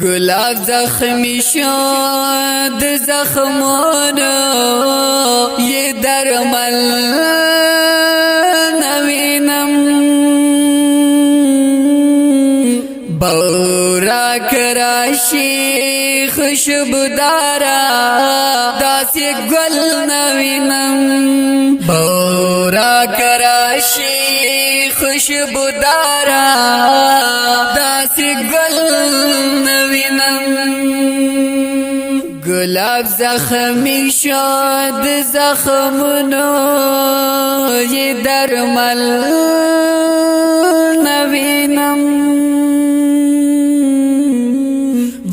گلاب زخمی شد زخمانو یہ درمل نوینم بورا کراشی خوشبودارا داسی گل نوینم بورا کراشی خوشبودارا داسی گل گلاب زخمی شد زخمونو یہ درمل نوینم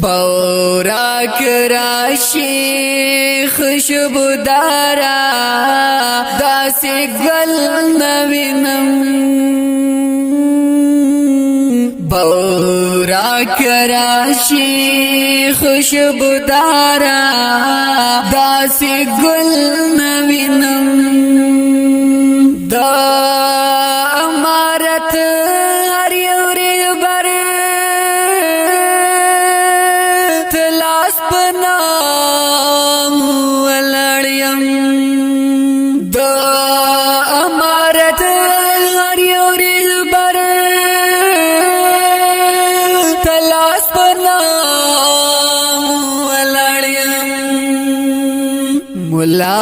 بورا کراشی خوشبودارا داسی گل نوینم بورا کراشی خوشبودارا داسی گل نوینم دا امارت هر یوری بر تلاس پنام ولړیم دا امارت هر یوری بر تلاس پنام ولړیم مولا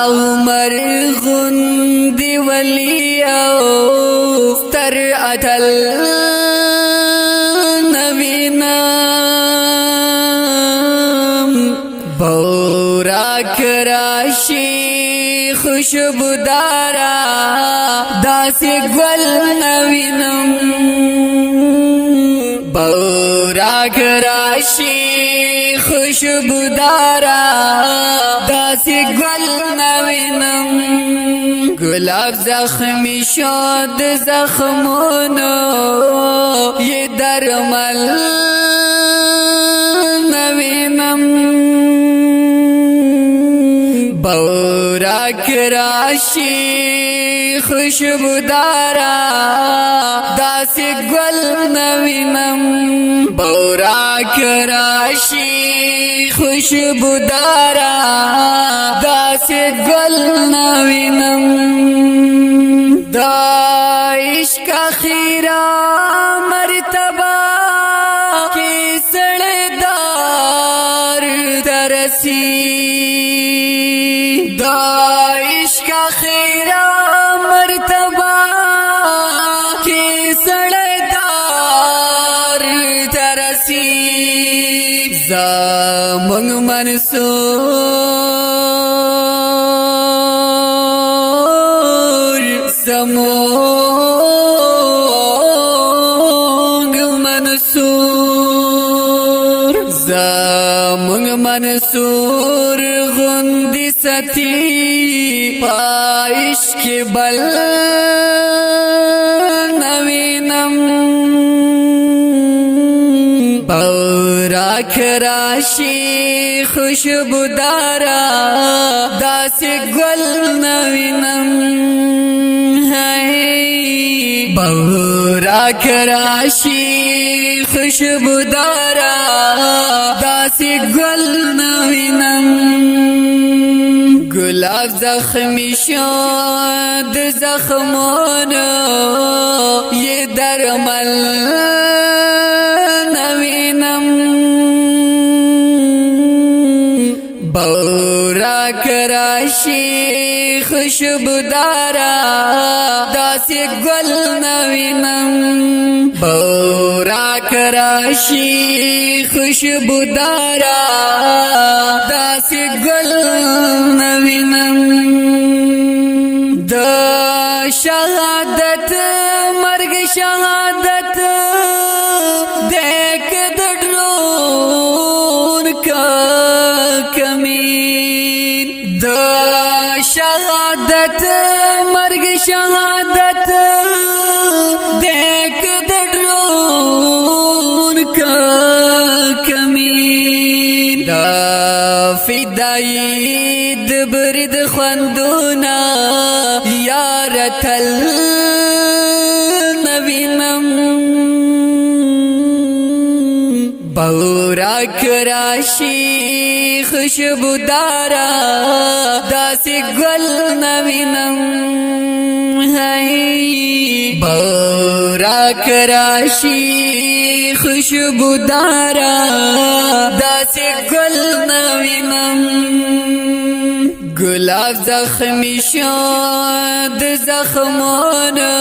عمر غندی ولی او ستر اتل نوینم بورا کراشی خوشبودارا داسی گل نوینم بورا کراشی خوشبودارا داسی گل نوینم گلاب زخمی شد زخمونو یہ درمل نوینم بورا کراشی خوشبودارا داسی گل نوینم بورا کراشی خوشبودارا داسی گل نوینم دا عشق خیرا مرتبہ کی سڑدار ترسی دا عشق خیرا مرتبہ کی سڑدار ترسی زمون منصور زمون منصور غندی ستی پایش کی بل نوینم بورا کراشی خوشبودارا داسی گل نوینم بورا کراشی خوشبودارا داسی گل نوینم گلاب زخمی شد زخمونو یہ درمل نوینم بورا کراشی خوشبودارا داسی گل نوینم بورا کراشی خوشبودارا داسی گل نوینم دا شهادت مرگ شهادت دیکھ دڑون کا کمین دا شهادت مرگ شهادت دیکھ دڑون کا کمین دا فدایی د برید خوندونا یار تل نوینم بورا کراشی خوشبودارا داسی گل نوینم بورا کراشی خوشبودارا داسی گل نوینم گلاب زخمی شد زخمانو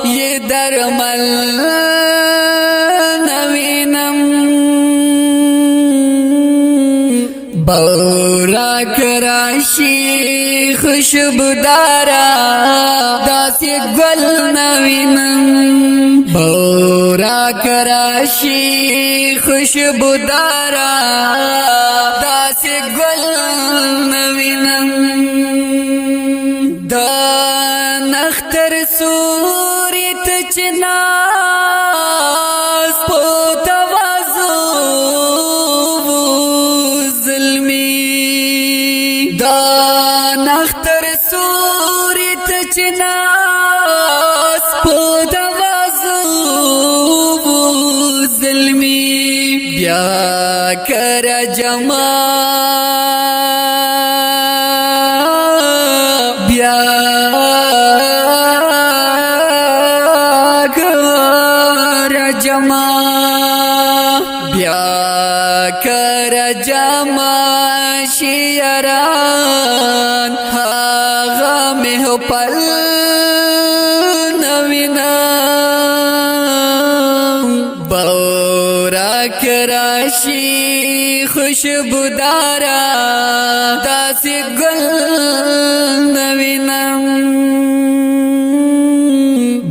یہ درمل نوینم بورا کراشی خوشبودارا داسی گل نوینم بورا کراشی خوشبودارا داسی گل نوینم دا نختر سوری تچناس پو توازو ظلمی دا نختر سوری تچناس پو توازو ظلمی بیا کر جما بیا کر جما بیا کر جما شیران هاغا میں پل نوینم بورا کراشی خوشبودارا داسی گل نوینم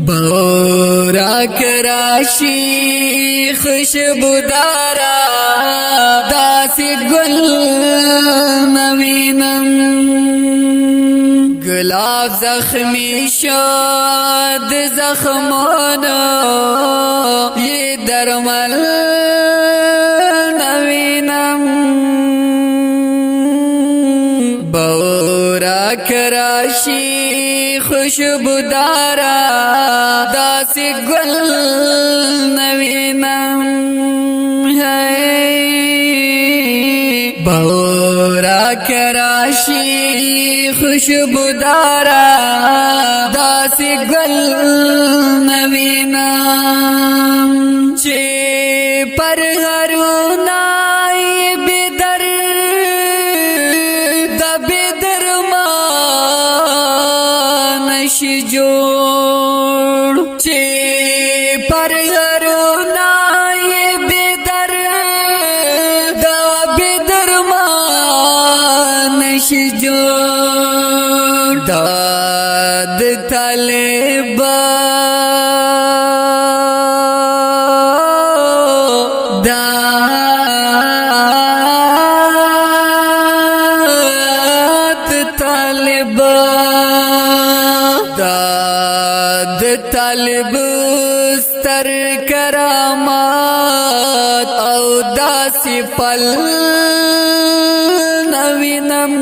بورا کراشی خوشبودارا داسی گل نوینم گلاب زخمی شد زخمانو یہ درمل نوینم بورا کراشی خوشبودارا داسی گل نوینم بورا کراشی خوشبودارا داسی گل نوینم چه پر هرونای بدر دا بدر ما نشی جوڑ چه پر هرونای بدر دا بدر ما نشی جوڑ داد طالبا داد طالب ستر کرامات او داسی پل نوینم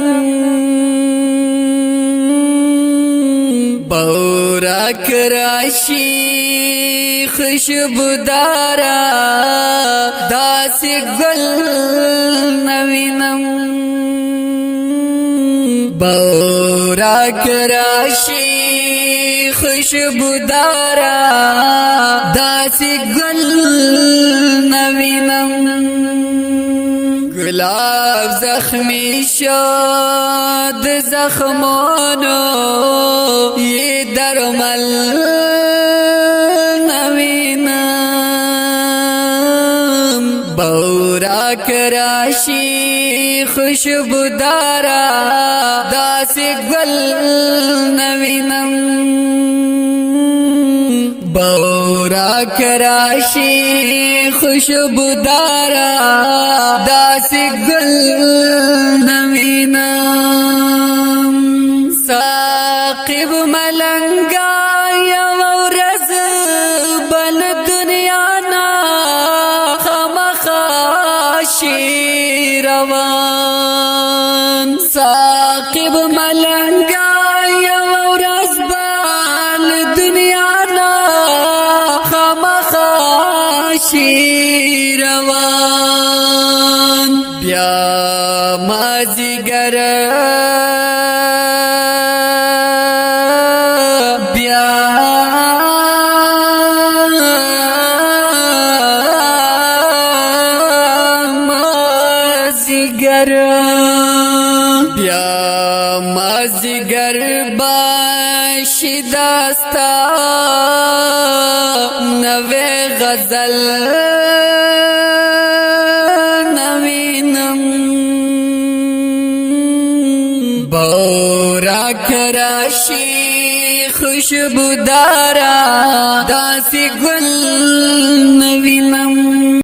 بورا کراشی خوشبودارا داسی گل نوینم بورا کراشی خوشبودارا داسی گل نوینم گلاب زخمی شد زخمانو یہ درمل نوینم بورا کراشی خوشبودارا داسی گل نوینم بورا کراشی خوشبودارا داسی گل نوینم ساقب ملنگا یا ورز بل دنیا نا خمخاشی روا ساقب ملنگا یو ورځ بال دنیا نا خامخا شي روان بیا مازیګر بیا مازیګر بیا مازیګر باشي داستا نوې غزل نوینم بورا کراشي خوشبودارا داسې ګل نوینم